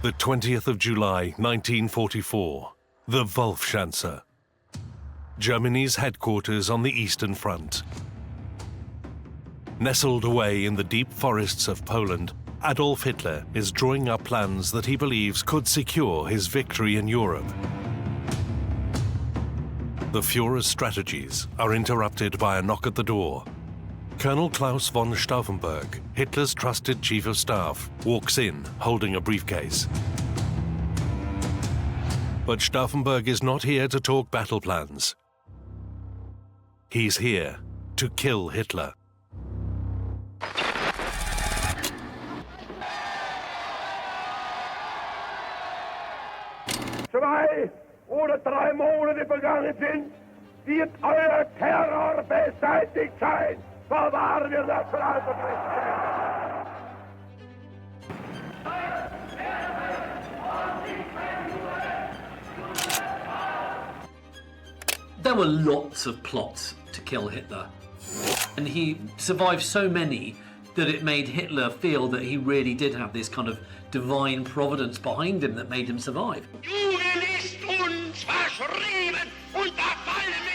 The 20th of July, 1944. The Wolfschanze. Germany's headquarters on the Eastern Front. Nestled away in the deep forests of Poland, Adolf Hitler is drawing up plans that he believes could secure his victory in Europe. The Führer's strategies are interrupted by a knock at the door. Colonel Klaus von Stauffenberg, Hitler's trusted chief of staff, walks in holding a briefcase. But Stauffenberg is not here to talk battle plans. He's here to kill Hitler. Zwei oder drei Monate vergangen sind, wird euer Terror beseitigt sein. Verwahren wir Nationalsozialismus! There were lots of plots to kill Hitler, and he survived so many that it made Hitler feel that he really did have this kind of divine providence behind him that made him survive. Juden ist uns verschrieben und verfallen mit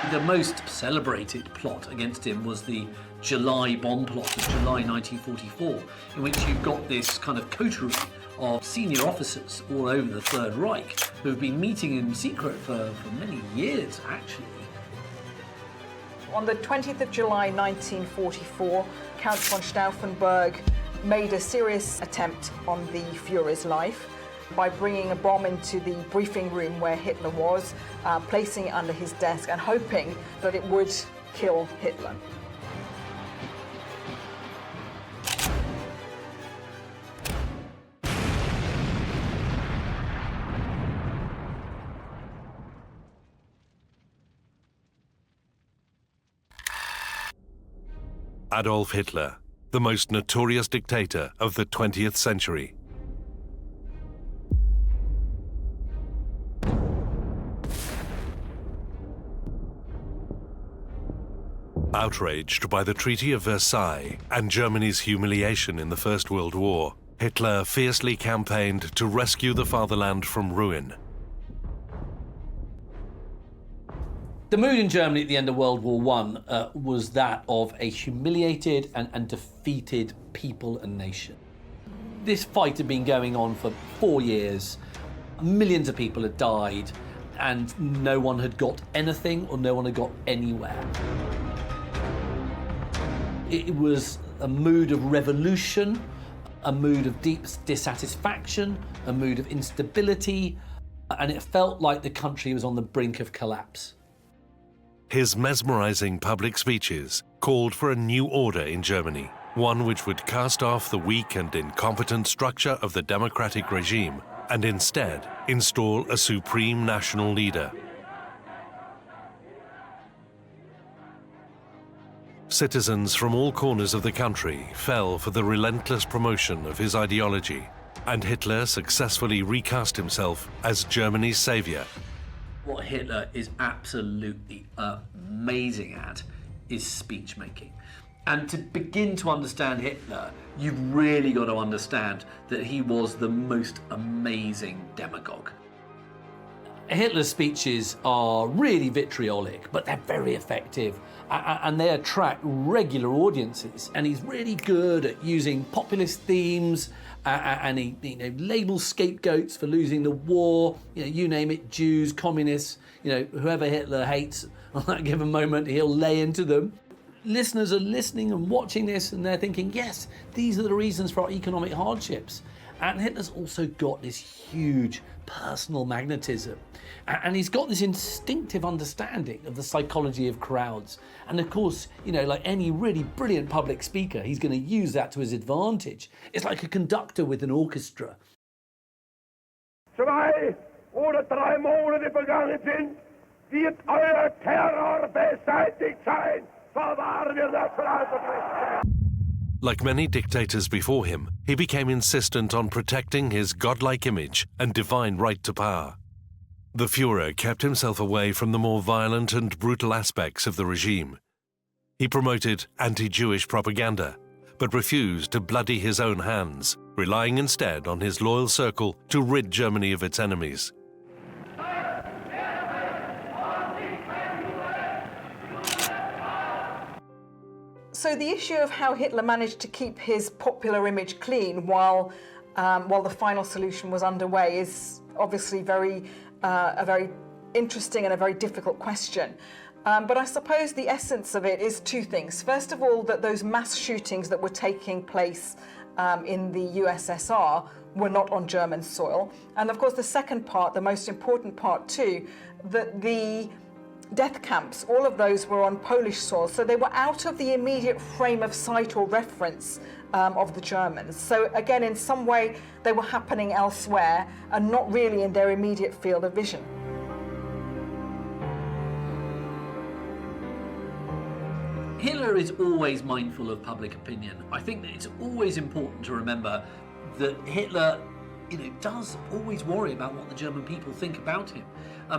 The most celebrated plot against him was the July bomb plot of July 1944, in which you've got this kind of coterie of senior officers all over the Third Reich who have been meeting in secret for many years, actually. On the 20th of July 1944, Count von Stauffenberg made a serious attempt on the Führer's life by bringing a bomb into the briefing room where Hitler was, placing it under his desk and hoping that it would kill Hitler. Adolf Hitler, the most notorious dictator of the 20th century. Outraged by the Treaty of Versailles and Germany's humiliation in the First World War, Hitler fiercely campaigned to rescue the fatherland from ruin. The mood in Germany at the end of World War I was that of a humiliated and defeated people and nation. This fight had been going on for 4 years. Millions of people had died, and no one had got anything or no one had got anywhere. It was a mood of revolution, a mood of deep dissatisfaction, a mood of instability, and it felt like the country was on the brink of collapse. His mesmerizing public speeches called for a new order in Germany, one which would cast off the weak and incompetent structure of the democratic regime and instead install a supreme national leader. Citizens from all corners of the country fell for the relentless promotion of his ideology, and Hitler successfully recast himself as Germany's savior. What Hitler is absolutely amazing at is speech making. And to begin to understand Hitler, you've really got to understand that he was the most amazing demagogue. Hitler's speeches are really vitriolic, but they're very effective, and they attract regular audiences. And he's really good at using populist themes, and he labels scapegoats for losing the war. You name it, Jews, communists, whoever Hitler hates on that given moment, he'll lay into them. Listeners are listening and watching this, and they're thinking, yes, these are the reasons for our economic hardships. And Hitler's also got this huge personal magnetism. And he's got this instinctive understanding of the psychology of crowds. And of course, like any really brilliant public speaker, he's going to use that to his advantage. It's like a conductor with an orchestra. Zwei oder drei Monate vergangen sind, wird euer Terror beseitigt sein. Verwahren wir Nationalsozialismus! Like many dictators before him, he became insistent on protecting his godlike image and divine right to power. The Führer kept himself away from the more violent and brutal aspects of the regime. He promoted anti-Jewish propaganda, but refused to bloody his own hands, relying instead on his loyal circle to rid Germany of its enemies. So the issue of how Hitler managed to keep his popular image clean while the final solution was underway is obviously a very interesting and a very difficult question. But I suppose the essence of it is two things. First of all, that those mass shootings that were taking place in the USSR were not on German soil. And of course, the second part, the most important part too, that the death camps, all of those were on Polish soil, so they were out of the immediate frame of sight or reference of the Germans. So again, in some way, they were happening elsewhere and not really in their immediate field of vision. Hitler is always mindful of public opinion. I think that it's always important to remember that Hitler, does always worry about what the German people think about him.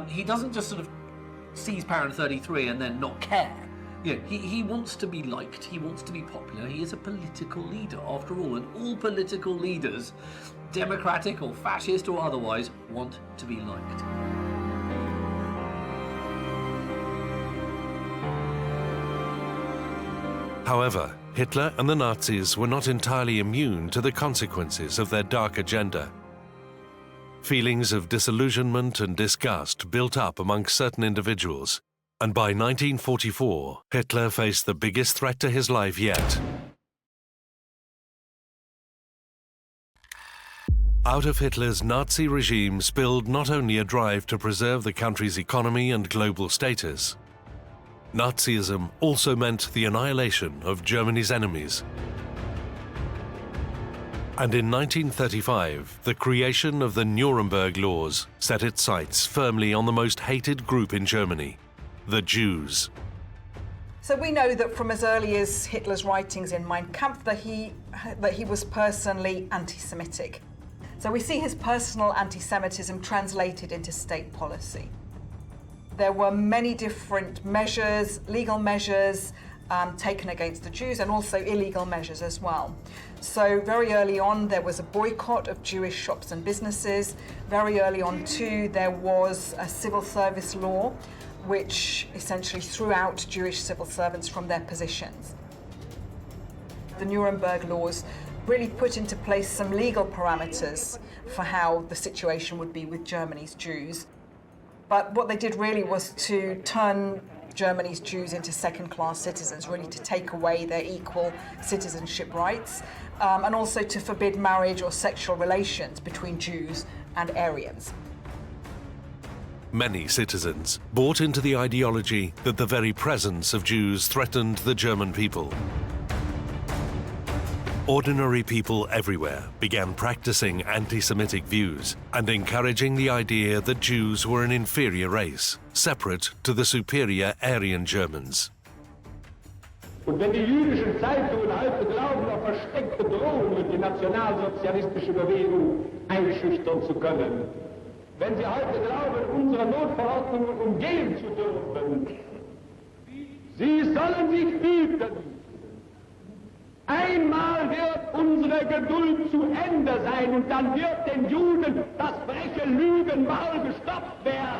He doesn't just sort of seize power in 1933 and then not care. He wants to be liked, he wants to be popular, he is a political leader after all, and all political leaders, democratic or fascist or otherwise, want to be liked. However, Hitler and the Nazis were not entirely immune to the consequences of their dark agenda. Feelings of disillusionment and disgust built up among certain individuals, and by 1944, Hitler faced the biggest threat to his life yet. Out of Hitler's Nazi regime spilled not only a drive to preserve the country's economy and global status, Nazism also meant the annihilation of Germany's enemies. And in 1935, the creation of the Nuremberg Laws set its sights firmly on the most hated group in Germany, the Jews. So we know that from as early as Hitler's writings in Mein Kampf that he was personally anti-Semitic. So we see his personal anti-Semitism translated into state policy. There were many different measures, legal measures, taken against the Jews, and also illegal measures as well. So very early on there was a boycott of Jewish shops and businesses. Very early on too there was a civil service law which essentially threw out Jewish civil servants from their positions. The Nuremberg laws really put into place some legal parameters for how the situation would be with Germany's Jews. But what they did really was to turn Germany's Jews into second-class citizens, really to take away their equal citizenship rights, and also to forbid marriage or sexual relations between Jews and Aryans. Many citizens bought into the ideology that the very presence of Jews threatened the German people. Ordinary people everywhere began practicing anti-Semitic views and encouraging the idea that Jews were an inferior race, separate to the superior Aryan Germans. Und wenn die jüdischen Zeitungen heute glauben, auf versteckte Drohungen die nationalsozialistische Bewegung einschüchtern zu können, wenn sie heute glauben, unsere Notverordnungen umgehen zu dürfen, sie sollen sich hüten. Einmal wird unsere Geduld zu Ende sein und dann wird den Juden das freche Lügen mal gestoppt werden.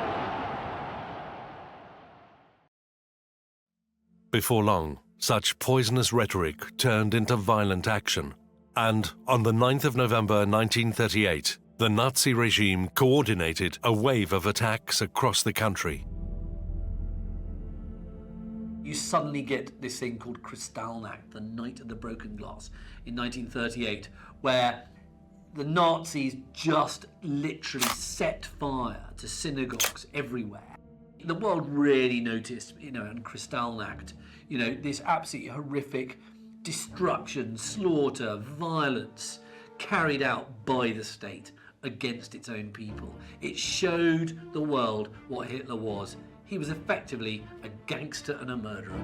Before long, such poisonous rhetoric turned into violent action, and on the 9th of November 1938, the Nazi regime coordinated a wave of attacks across the country. You suddenly get this thing called Kristallnacht, the Night of the Broken Glass, in 1938, where the Nazis just literally set fire to synagogues everywhere. The world really noticed, on Kristallnacht, this absolutely horrific destruction, slaughter, violence carried out by the state against its own people. It showed the world what Hitler was. He was effectively a gangster and a murderer.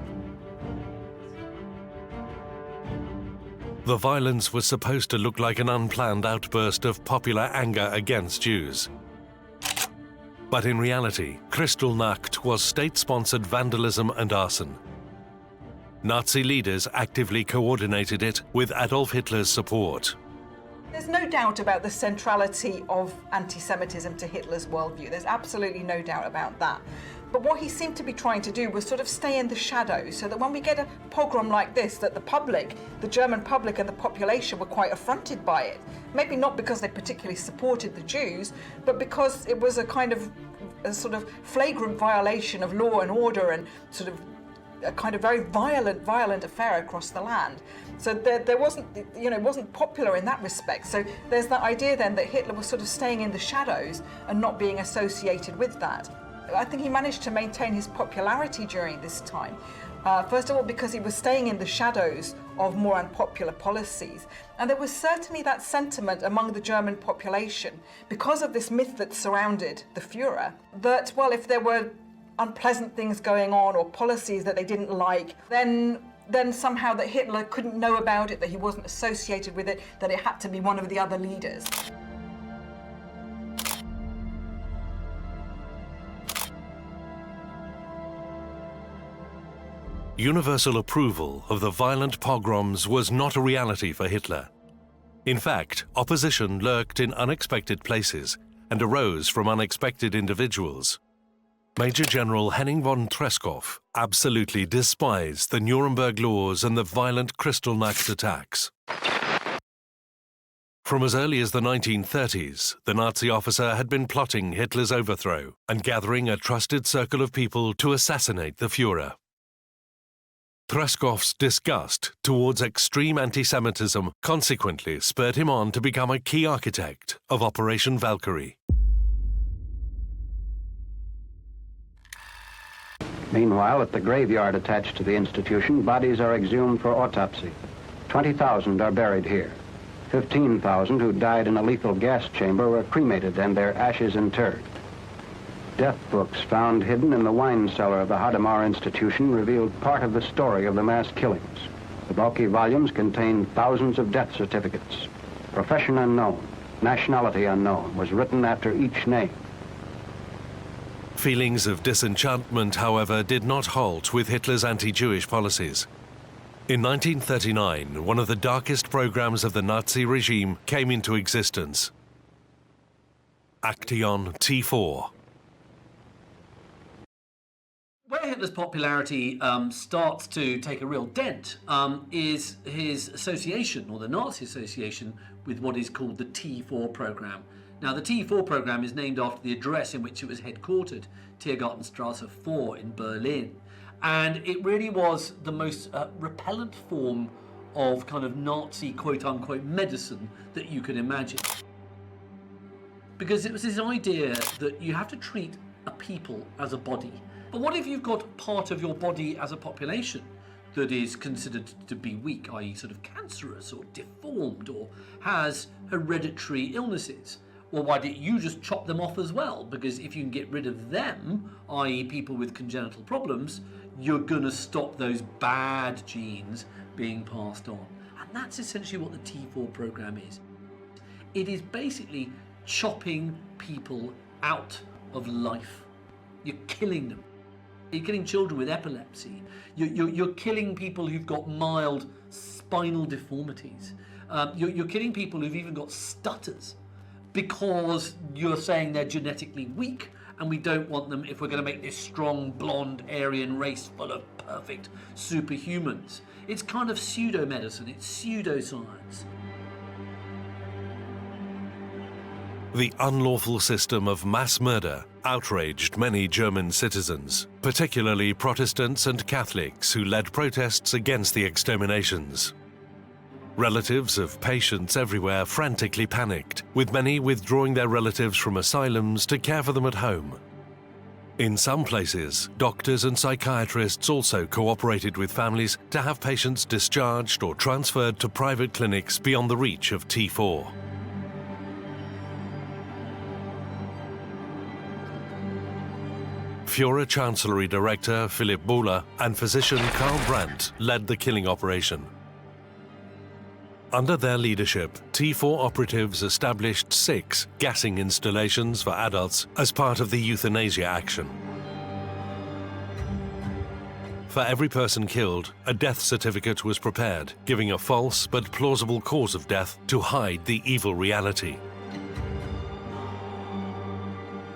The violence was supposed to look like an unplanned outburst of popular anger against Jews. But in reality, Kristallnacht was state-sponsored vandalism and arson. Nazi leaders actively coordinated it with Adolf Hitler's support. There's no doubt about the centrality of anti-Semitism to Hitler's worldview. There's absolutely no doubt about that. But what he seemed to be trying to do was sort of stay in the shadows, so that when we get a pogrom like this, that the public, the German public and the population were quite affronted by it. Maybe not because they particularly supported the Jews, but because it was a sort of flagrant violation of law and order, and sort of a kind of very violent affair across the land. So there wasn't, it wasn't popular in that respect. So there's that idea then that Hitler was sort of staying in the shadows and not being associated with that. I think he managed to maintain his popularity during this time. First of all, because he was staying in the shadows of more unpopular policies. And there was certainly that sentiment among the German population, because of this myth that surrounded the Führer, that, well, if there were unpleasant things going on or policies that they didn't like, then somehow that Hitler couldn't know about it, that he wasn't associated with it, that it had to be one of the other leaders. Universal approval of the violent pogroms was not a reality for Hitler. In fact, opposition lurked in unexpected places and arose from unexpected individuals. Major General Henning von Treschow absolutely despised the Nuremberg laws and the violent Kristallnacht attacks. From as early as the 1930s, the Nazi officer had been plotting Hitler's overthrow and gathering a trusted circle of people to assassinate the Führer. Treschow's disgust towards extreme anti-Semitism consequently spurred him on to become a key architect of Operation Valkyrie. Meanwhile, at the graveyard attached to the institution, bodies are exhumed for autopsy. 20,000 are buried here. 15,000 who died in a lethal gas chamber were cremated and their ashes interred. Death books found hidden in the wine cellar of the Hadamar Institution revealed part of the story of the mass killings. The bulky volumes contain thousands of death certificates. Profession unknown, nationality unknown was written after each name. Feelings of disenchantment, however, did not halt with Hitler's anti-Jewish policies. In 1939, one of the darkest programs of the Nazi regime came into existence. Action T4. Where Hitler's popularity starts to take a real dent is his association, or the Nazi association, with what is called the T4 program. Now, the T4 program is named after the address in which it was headquartered, Tiergartenstrasse 4 in Berlin. And it really was the most repellent form of kind of Nazi quote-unquote medicine that you could imagine. Because it was this idea that you have to treat a people as a body. But what if you've got part of your body as a population that is considered to be weak, i.e. sort of cancerous or deformed or has hereditary illnesses? Well, why don't you just chop them off as well? Because if you can get rid of them, i.e. people with congenital problems, you're going to stop those bad genes being passed on. And that's essentially what the T4 program is. It is basically chopping people out of life. You're killing them. You're killing children with epilepsy. You're killing people who've got mild spinal deformities. You're killing people who've even got stutters, because you're saying they're genetically weak and we don't want them if we're going to make this strong, blonde, Aryan race full of perfect superhumans. It's kind of pseudo-medicine, it's pseudo-science. The unlawful system of mass murder outraged many German citizens, particularly Protestants and Catholics who led protests against the exterminations. Relatives of patients everywhere frantically panicked, with many withdrawing their relatives from asylums to care for them at home. In some places, doctors and psychiatrists also cooperated with families to have patients discharged or transferred to private clinics beyond the reach of T4. Führer Chancellery Director Philipp Bohler and physician Karl Brandt led the killing operation. Under their leadership, T4 operatives established 6 gassing installations for adults as part of the euthanasia action. For every person killed, a death certificate was prepared, giving a false but plausible cause of death to hide the evil reality.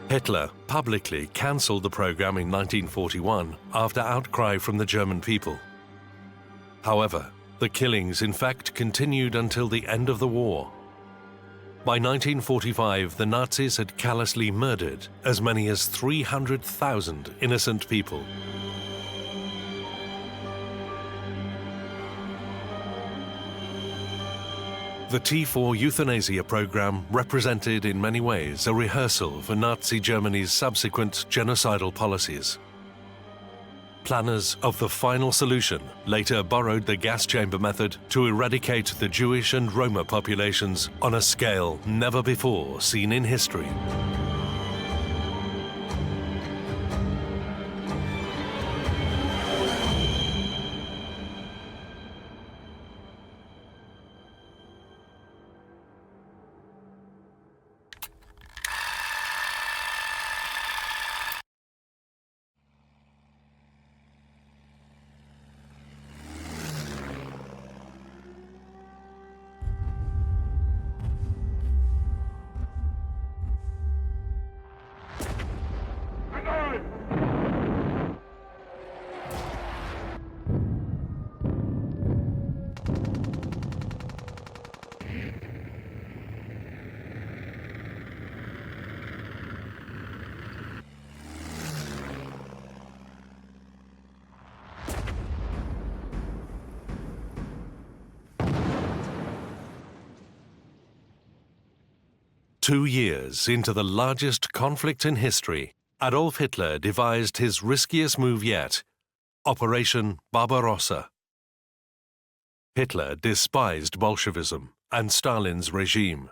Hitler publicly cancelled the program in 1941 after outcry from the German people. However, the killings in fact continued until the end of the war. By 1945, the Nazis had callously murdered as many as 300,000 innocent people. The T4 euthanasia program represented in many ways a rehearsal for Nazi Germany's subsequent genocidal policies. Planners of the final solution later borrowed the gas chamber method to eradicate the Jewish and Roma populations on a scale never before seen in history. Two years into the largest conflict in history, Adolf Hitler devised his riskiest move yet, Operation Barbarossa. Hitler despised Bolshevism and Stalin's regime.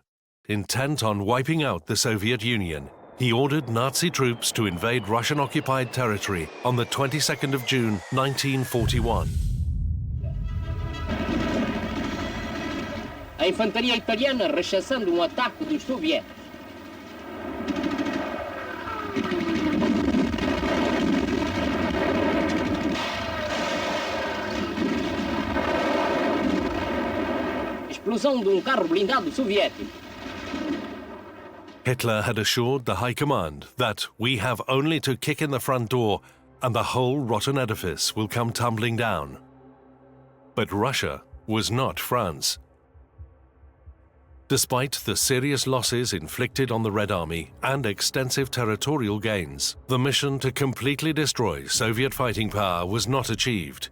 Intent on wiping out the Soviet Union, he ordered Nazi troops to invade Russian-occupied territory on the 22nd of June, 1941. A infantaria italiana rechaçando ataque dos soviéticos. Explosão de carro blindado soviético. Hitler had assured the High Command that we have only to kick in the front door and the whole rotten edifice will come tumbling down. But Russia was not France. Despite the serious losses inflicted on the Red Army and extensive territorial gains, the mission to completely destroy Soviet fighting power was not achieved.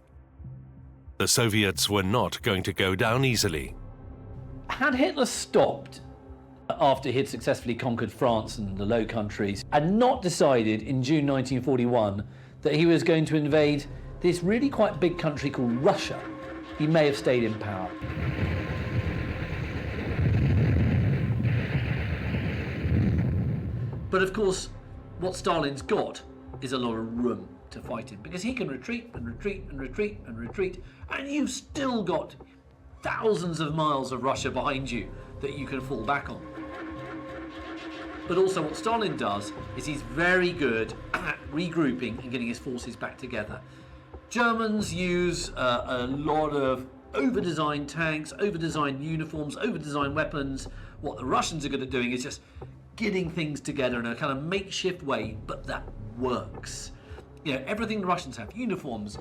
The Soviets were not going to go down easily. Had Hitler stopped after he'd successfully conquered France and the Low Countries and not decided in June 1941 that he was going to invade this really quite big country called Russia, he may have stayed in power. But of course, what Stalin's got is a lot of room to fight in, because he can retreat and retreat and retreat and retreat, and you've still got thousands of miles of Russia behind you that you can fall back on. But also what Stalin does is he's very good at regrouping and getting his forces back together. Germans use a lot of over-designed tanks, over-designed uniforms, over-designed weapons. What the Russians are good at doing is just getting things together in a kind of makeshift way, but that works. You know, everything the Russians have, uniforms,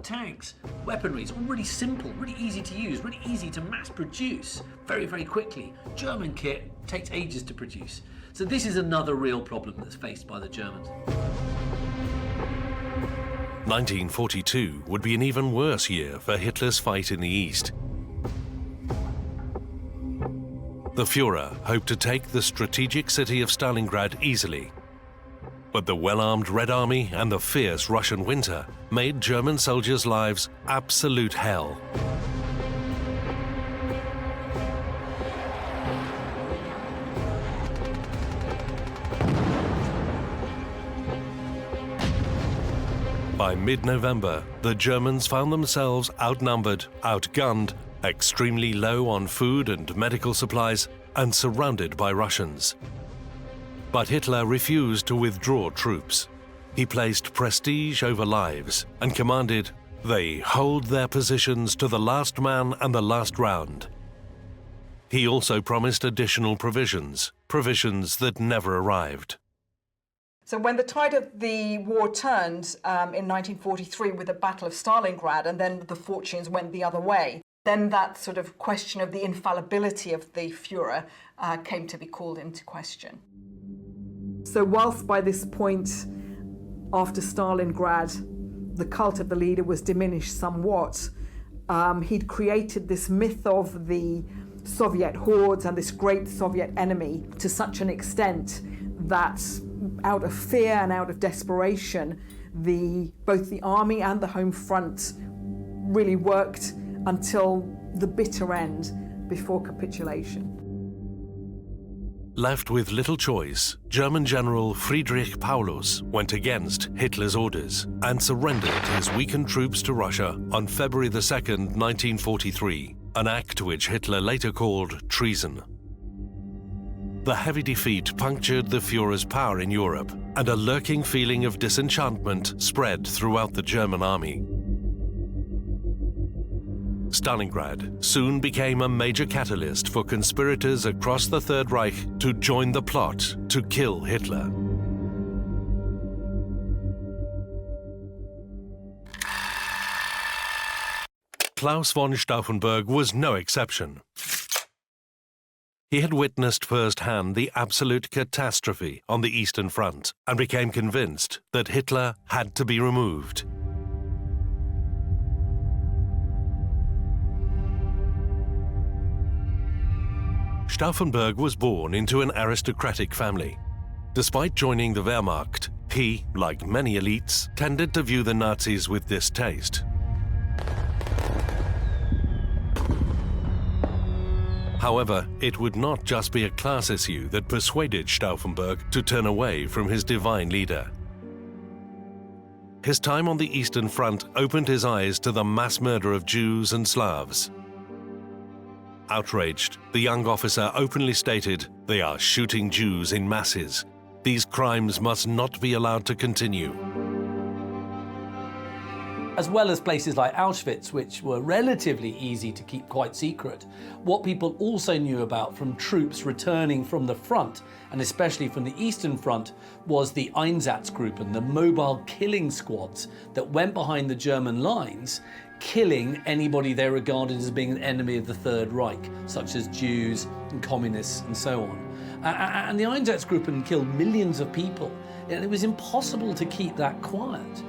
tanks, weaponry, it's all really simple, really easy to use, really easy to mass produce very, very quickly. German kit takes ages to produce. So this is another real problem that's faced by the Germans. 1942 would be an even worse year for Hitler's fight in the East. The Führer hoped to take the strategic city of Stalingrad easily. But the well-armed Red Army and the fierce Russian winter made German soldiers' lives absolute hell. By mid-November, the Germans found themselves outnumbered, outgunned, extremely low on food and medical supplies, and surrounded by Russians. But Hitler refused to withdraw troops. He placed prestige over lives and commanded, "They hold their positions to the last man and the last round." He also promised additional provisions that never arrived. So when the tide of the war turned in 1943 with the Battle of Stalingrad, and then the fortunes went the other way, then that sort of question of the infallibility of the Führer came to be called into question. So whilst by this point, after Stalingrad, the cult of the leader was diminished somewhat, he'd created this myth of the Soviet hordes and this great Soviet enemy to such an extent that out of fear and out of desperation, both the army and the home front really worked until the bitter end before capitulation. Left with little choice, German General Friedrich Paulus went against Hitler's orders and surrendered his weakened troops to Russia on February 2nd, 1943, an act which Hitler later called treason. The heavy defeat punctured the Führer's power in Europe, and a lurking feeling of disenchantment spread throughout the German army. Stalingrad soon became a major catalyst for conspirators across the Third Reich to join the plot to kill Hitler. Klaus von Stauffenberg was no exception. He had witnessed firsthand the absolute catastrophe on the Eastern Front and became convinced that Hitler had to be removed. Stauffenberg was born into an aristocratic family. Despite joining the Wehrmacht, he, like many elites, tended to view the Nazis with distaste. However, it would not just be a class issue that persuaded Stauffenberg to turn away from his divine leader. His time on the Eastern Front opened his eyes to the mass murder of Jews and Slavs. Outraged, the young officer openly stated, "They are shooting Jews in masses. These crimes must not be allowed to continue." As well as places like Auschwitz, which were relatively easy to keep quite secret, what people also knew about from troops returning from the front, and especially from the Eastern Front, was the Einsatzgruppen, the mobile killing squads that went behind the German lines, killing anybody they regarded as being an enemy of the Third Reich, such as Jews and communists and so on. And the Einsatzgruppen killed millions of people, and it was impossible to keep that quiet.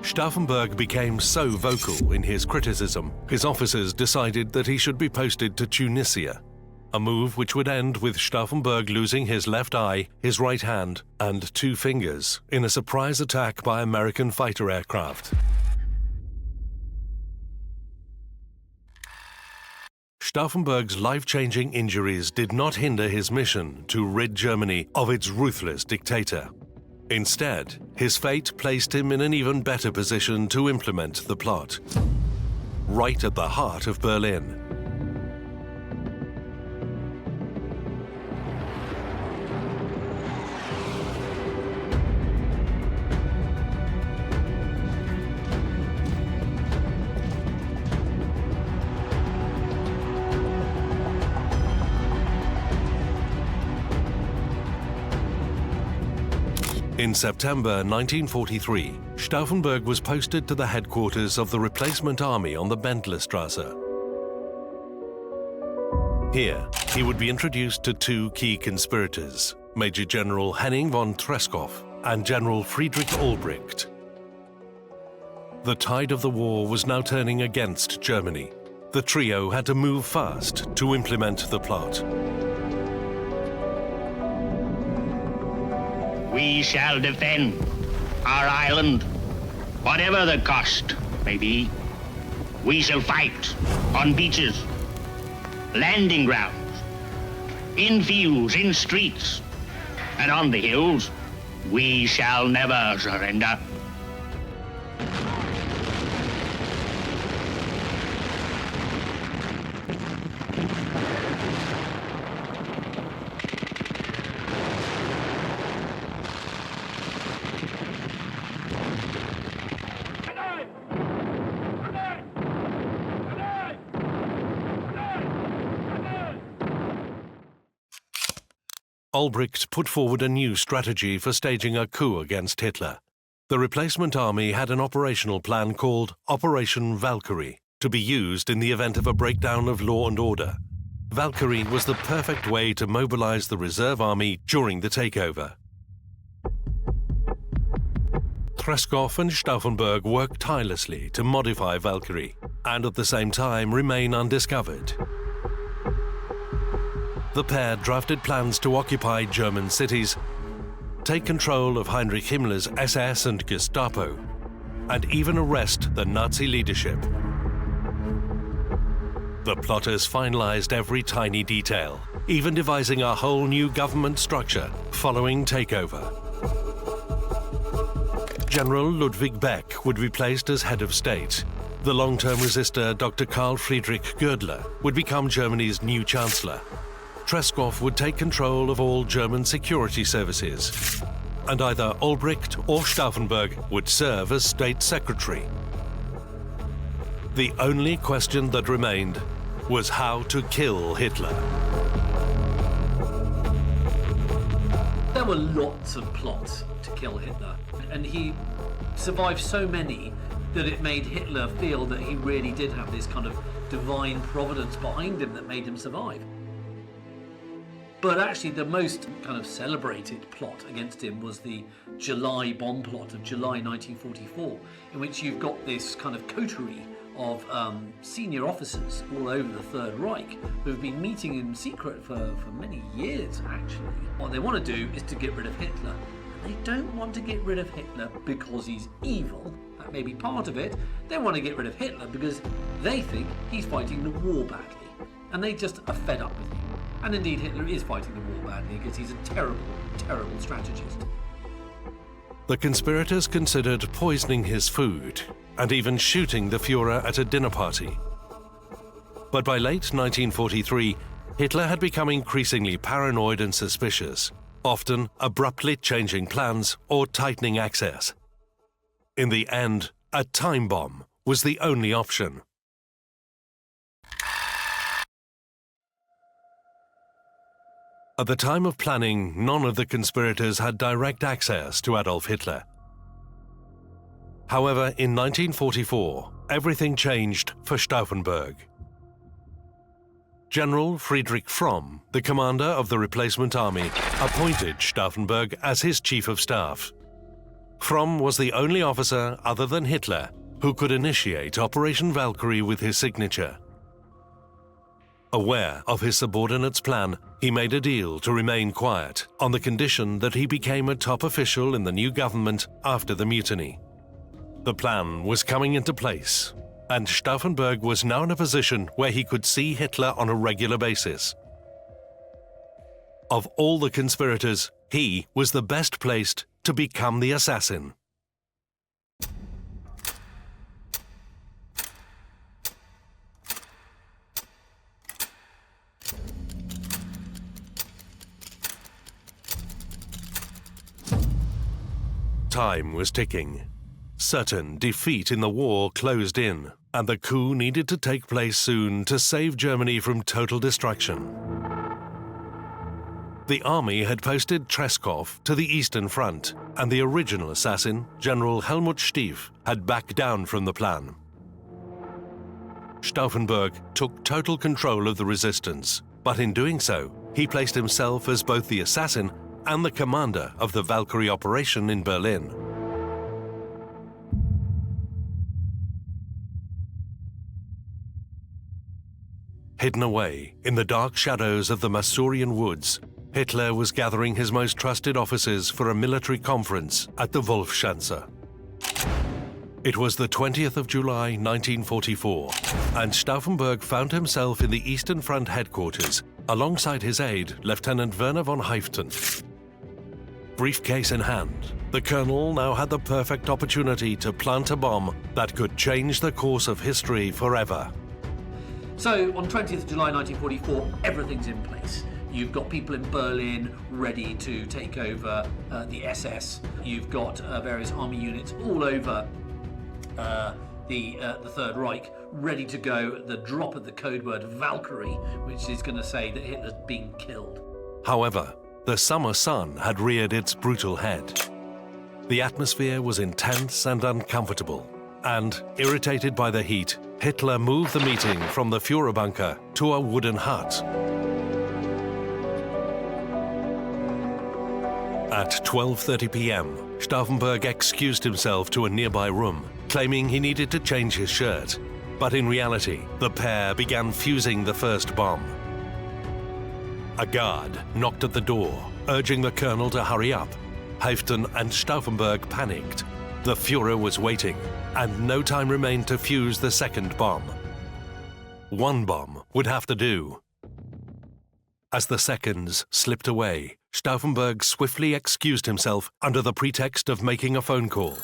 Stauffenberg became so vocal in his criticism, his officers decided that he should be posted to Tunisia, a move which would end with Stauffenberg losing his left eye, his right hand, and 2 fingers in a surprise attack by American fighter aircraft. Stauffenberg's life-changing injuries did not hinder his mission to rid Germany of its ruthless dictator. Instead, his fate placed him in an even better position to implement the plot, right at the heart of Berlin. In September 1943, Stauffenberg was posted to the headquarters of the replacement army on the Bendlerstrasse. Here, he would be introduced to 2 key conspirators, Major General Henning von Treschow and General Friedrich Olbricht. The tide of the war was now turning against Germany. The trio had to move fast to implement the plot. We shall defend our island, whatever the cost may be. We shall fight on beaches, landing grounds, in fields, in streets, and on the hills. We shall never surrender. Albrecht put forward a new strategy for staging a coup against Hitler. The replacement army had an operational plan called Operation Valkyrie, to be used in the event of a breakdown of law and order. Valkyrie was the perfect way to mobilize the reserve army during the takeover. Tresckow and Stauffenberg worked tirelessly to modify Valkyrie and at the same time remain undiscovered. The pair drafted plans to occupy German cities, take control of Heinrich Himmler's SS and Gestapo, and even arrest the Nazi leadership. The plotters finalized every tiny detail, even devising a whole new government structure following takeover. General Ludwig Beck would be placed as head of state. The long-term resistor Dr. Karl Friedrich Gödler would become Germany's new chancellor. Tresckow would take control of all German security services, and either Albrecht or Stauffenberg would serve as state secretary. The only question that remained was how to kill Hitler. There were lots of plots to kill Hitler, and he survived so many that it made Hitler feel that he really did have this kind of divine providence behind him that made him survive. But actually the most kind of celebrated plot against him was the July bomb plot of July 1944, in which you've got this kind of coterie of senior officers all over the Third Reich who have been meeting in secret for many years, actually. What they want to do is to get rid of Hitler. And they don't want to get rid of Hitler because he's evil. That may be part of it. They want to get rid of Hitler because they think he's fighting the war badly. And they just are fed up with him. And indeed, Hitler is fighting the war badly because he's a terrible, terrible strategist. The conspirators considered poisoning his food and even shooting the Führer at a dinner party. But by late 1943, Hitler had become increasingly paranoid and suspicious, often abruptly changing plans or tightening access. In the end, a time bomb was the only option. At the time of planning, none of the conspirators had direct access to Adolf Hitler. However, in 1944, everything changed for Stauffenberg. General Friedrich Fromm, the commander of the replacement army, appointed Stauffenberg as his chief of staff. Fromm was the only officer other than Hitler who could initiate Operation Valkyrie with his signature. Aware of his subordinate's plan, he made a deal to remain quiet on the condition that he became a top official in the new government after the mutiny. The plan was coming into place, and Stauffenberg was now in a position where he could see Hitler on a regular basis. Of all the conspirators, he was the best placed to become the assassin. Time was ticking. Certain defeat in the war closed in, and the coup needed to take place soon to save Germany from total destruction. The army had posted Tresckow to the Eastern Front, and the original assassin, General Helmut Stief, had backed down from the plan. Stauffenberg took total control of the resistance, but in doing so, he placed himself as both the assassin and the commander of the Valkyrie operation in Berlin. Hidden away in the dark shadows of the Masurian woods, Hitler was gathering his most trusted officers for a military conference at the Wolfschanze. It was the 20th of July 1944, and Stauffenberg found himself in the Eastern Front headquarters alongside his aide, Lieutenant Werner von Haiften. Briefcase in hand, the colonel now had the perfect opportunity to plant a bomb that could change the course of history forever. So on 20th July 1944, everything's in place. You've got people in Berlin ready to take over the SS. You've got various army units all over the Third Reich ready to go at the drop of the code word Valkyrie, which is going to say that Hitler's being killed. However, the summer sun had reared its brutal head. The atmosphere was intense and uncomfortable, and, irritated by the heat, Hitler moved the meeting from the Führerbunker to a wooden hut. At 12:30 p.m., Stauffenberg excused himself to a nearby room, claiming he needed to change his shirt. But in reality, the pair began fusing the first bomb. A guard knocked at the door, urging the colonel to hurry up. Haeften and Stauffenberg panicked. The Führer was waiting, and no time remained to fuse the second bomb. One bomb would have to do. As the seconds slipped away, Stauffenberg swiftly excused himself under the pretext of making a phone call.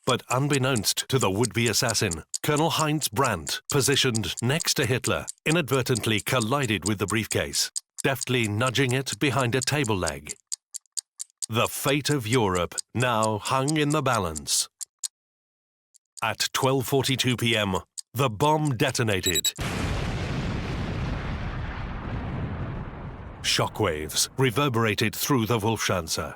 But unbeknownst to the would-be assassin, Colonel Heinz Brandt, positioned next to Hitler, inadvertently collided with the briefcase, deftly nudging it behind a table leg. The fate of Europe now hung in the balance. At 12:42 p.m., the bomb detonated. Shockwaves reverberated through the Wolfschanze.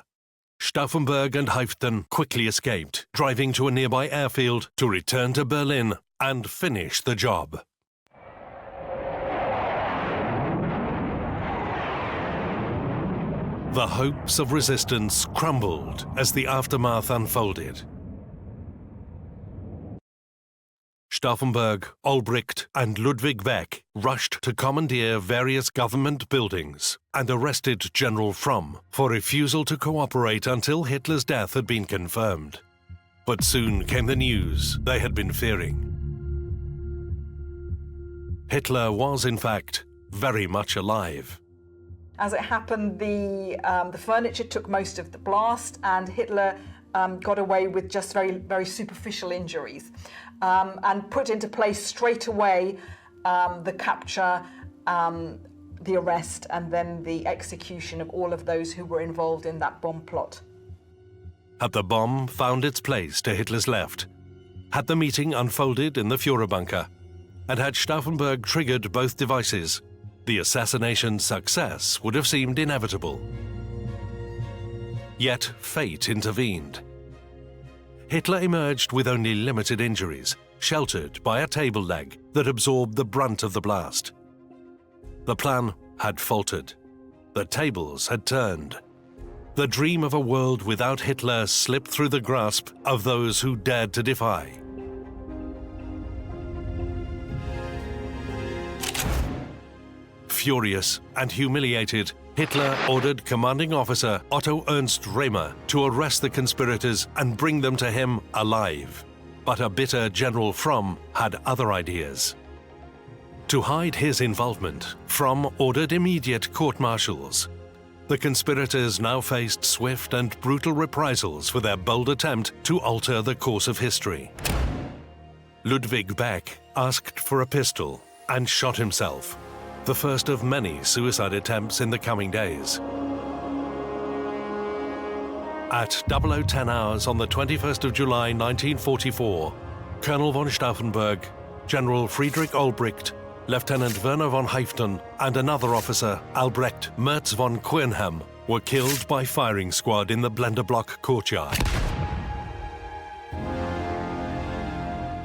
Stauffenberg and Haeften quickly escaped, driving to a nearby airfield to return to Berlin and finish the job. The hopes of resistance crumbled as the aftermath unfolded. Stauffenberg, Olbricht, and Ludwig Beck rushed to commandeer various government buildings and arrested General Fromm for refusal to cooperate until Hitler's death had been confirmed. But soon came the news they had been fearing. Hitler was, in fact, very much alive. As it happened, the furniture took most of the blast, and Hitler got away with just very superficial injuries, and put into place straight away the capture, the arrest, and then the execution of all of those who were involved in that bomb plot. Had the bomb found its place to Hitler's left, had the meeting unfolded in the Führerbunker, and had Stauffenberg triggered both devices, the assassination's success would have seemed inevitable. Yet fate intervened. Hitler emerged with only limited injuries, sheltered by a table leg that absorbed the brunt of the blast. The plan had faltered. The tables had turned. The dream of a world without Hitler slipped through the grasp of those who dared to defy. Furious and humiliated, Hitler ordered commanding officer Otto Ernst Rehmer to arrest the conspirators and bring them to him alive. But a bitter General Fromm had other ideas. To hide his involvement, Fromm ordered immediate court-martials. The conspirators now faced swift and brutal reprisals for their bold attempt to alter the course of history. Ludwig Beck asked for a pistol and shot himself, the first of many suicide attempts in the coming days. At 0010 hours on the 21st of July 1944, Colonel von Stauffenberg, General Friedrich Olbricht, Lieutenant Werner von Haeften, and another officer, Albrecht Merz von Quernhem, were killed by firing squad in the Blenderblock courtyard.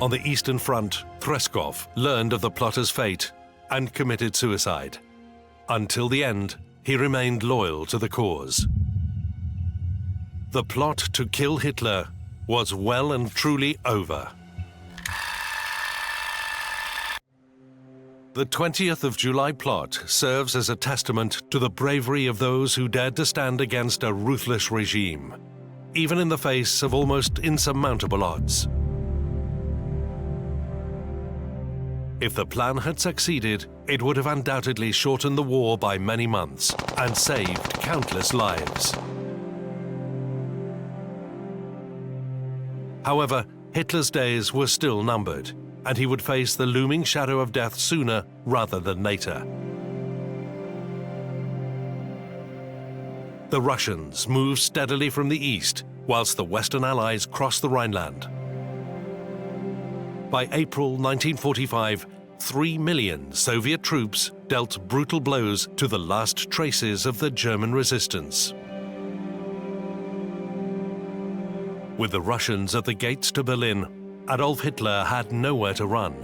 On the Eastern Front, Treskov learned of the plotter's fate and committed suicide. Until the end, he remained loyal to the cause. The plot to kill Hitler was well and truly over. The 20th of July plot serves as a testament to the bravery of those who dared to stand against a ruthless regime, even in the face of almost insurmountable odds. If the plan had succeeded, it would have undoubtedly shortened the war by many months and saved countless lives. However, Hitler's days were still numbered, and he would face the looming shadow of death sooner rather than later. The Russians moved steadily from the east, whilst the Western Allies crossed the Rhineland. By April 1945, 3 million Soviet troops dealt brutal blows to the last traces of the German resistance. With the Russians at the gates to Berlin, Adolf Hitler had nowhere to run.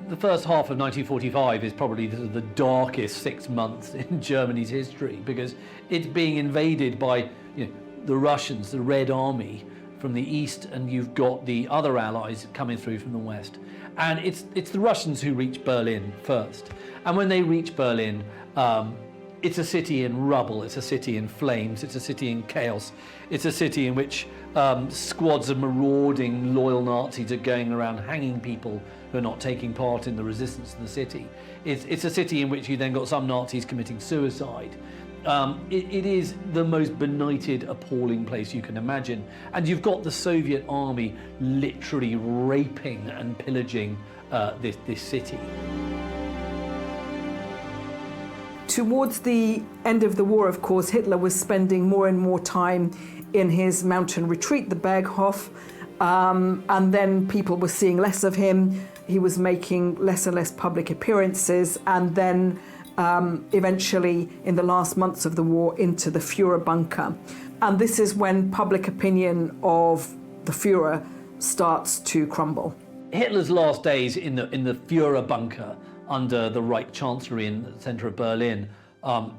The first half of 1945 is probably the darkest 6 months in Germany's history, because it's being invaded by the Russians, the Red Army from the east, and you've got the other allies coming through from the west. And it's the Russians who reach Berlin first. And when they reach Berlin, it's a city in rubble, it's a city in flames, it's a city in chaos, it's a city in which squads of marauding loyal Nazis are going around hanging people who are not taking part in the resistance to the city. It's a city in which you then got some Nazis committing suicide. It is the most benighted, appalling place you can imagine. And you've got the Soviet army literally raping and pillaging this city. Towards the end of the war, of course, Hitler was spending more and more time in his mountain retreat, the Berghof, and then people were seeing less of him. He was making less and less public appearances, and then eventually, in the last months of the war, into the Führer bunker. And this is when public opinion of the Führer starts to crumble. Hitler's last days in the Führer bunker under the Reich Chancellery in the centre of Berlin, are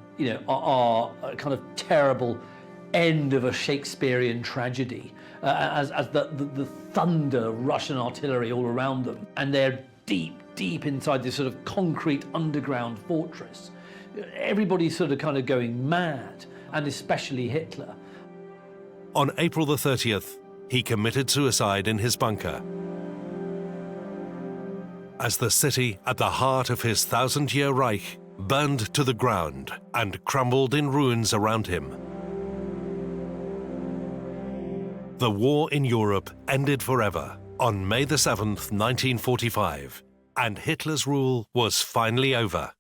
a kind of terrible end of a Shakespearean tragedy, as the thunder of Russian artillery all around them, and they're deep inside this sort of concrete underground fortress. Everybody's sort of kind of going mad, and especially Hitler. On April the 30th, he committed suicide in his bunker. As the city at the heart of his 1,000-year Reich burned to the ground and crumbled in ruins around him. The war in Europe ended forever on May the 7th, 1945, and Hitler's rule was finally over.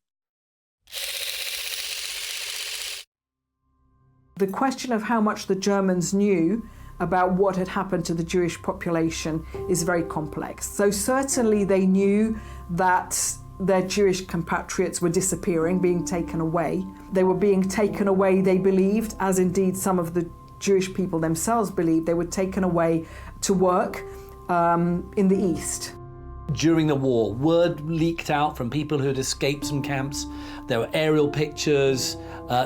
The question of how much the Germans knew about what had happened to the Jewish population is very complex. So certainly they knew that their Jewish compatriots were disappearing, being taken away. They were being taken away, they believed, as indeed some of the Jewish people themselves believed, they were taken away to work in the East. During the war, word leaked out from people who had escaped some camps. There were aerial pictures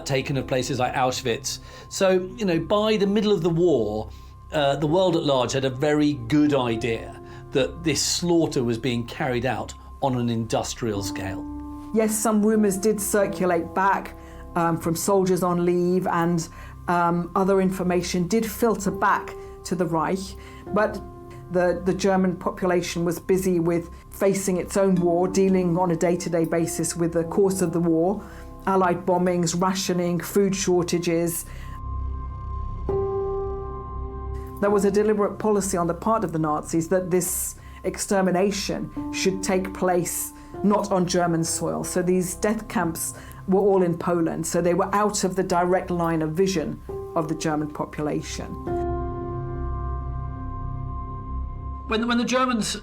taken of places like Auschwitz. So, by the middle of the war, the world at large had a very good idea that this slaughter was being carried out on an industrial scale. Yes, some rumours did circulate back from soldiers on leave, and other information did filter back to the Reich, but the German population was busy with facing its own war, dealing on a day-to-day basis with the course of the war, Allied bombings, rationing, food shortages. There was a deliberate policy on the part of the Nazis that this extermination should take place not on German soil. So these death camps were all in Poland, so they were out of the direct line of vision of the German population. When the Germans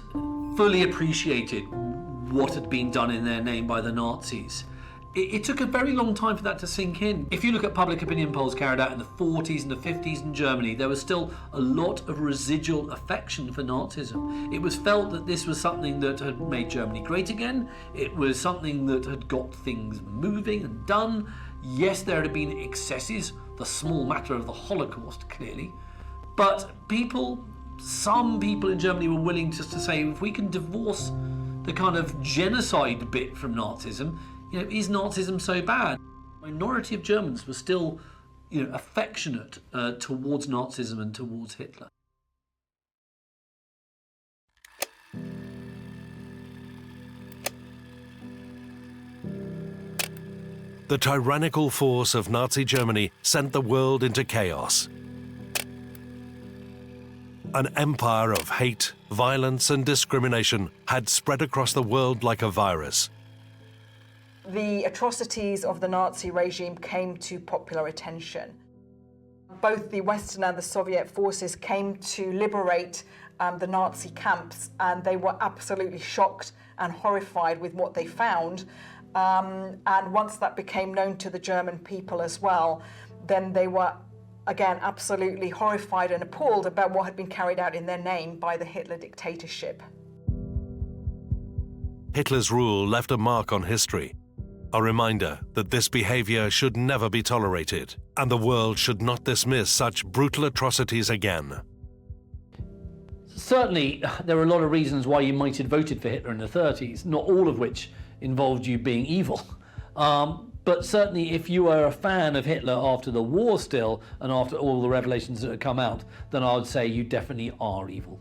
fully appreciated what had been done in their name by the Nazis, it took a very long time for that to sink in. If you look at public opinion polls carried out in the 40s and the 50s in Germany, there was still a lot of residual affection for Nazism. It was felt that this was something that had made Germany great again. It was something that had got things moving and done. Yes, there had been excesses, the small matter of the Holocaust, clearly. But some people in Germany were willing just to say, if we can divorce the kind of genocide bit from Nazism, is Nazism so bad? A minority of Germans were still, affectionate towards Nazism and towards Hitler. The tyrannical force of Nazi Germany sent the world into chaos. An empire of hate, violence, and discrimination had spread across the world like a virus. The atrocities of the Nazi regime came to popular attention. Both the Western and the Soviet forces came to liberate the Nazi camps, and they were absolutely shocked and horrified with what they found. And once that became known to the German people as well, then they were again absolutely horrified and appalled about what had been carried out in their name by the Hitler dictatorship. Hitler's rule left a mark on history, a reminder that this behavior should never be tolerated, and the world should not dismiss such brutal atrocities again. Certainly, there are a lot of reasons why you might have voted for Hitler in the 30s, not all of which involved you being evil. But certainly, if you were a fan of Hitler after the war still, and after all the revelations that had come out, then I would say you definitely are evil.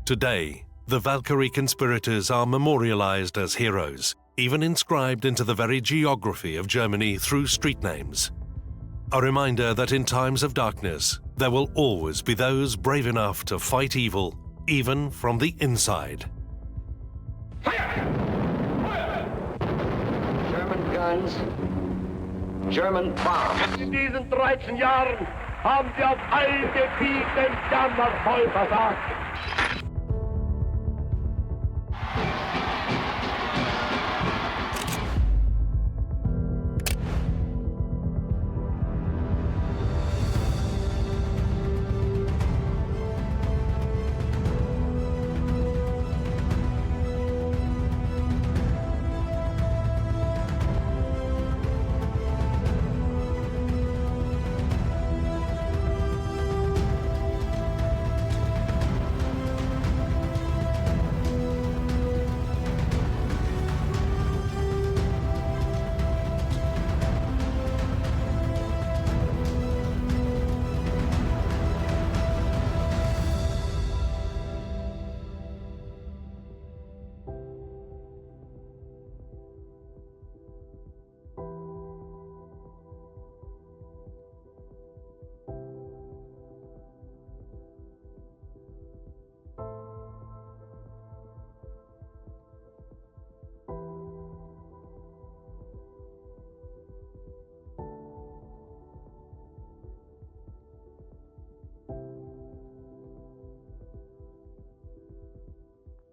Today, the Valkyrie conspirators are memorialized as heroes, even inscribed into the very geography of Germany through street names. A reminder that in times of darkness, there will always be those brave enough to fight evil, even from the inside. German guns, German bombs. In diesen 13 Jahren haben wir auf allen Gebieten jammervoll versagt.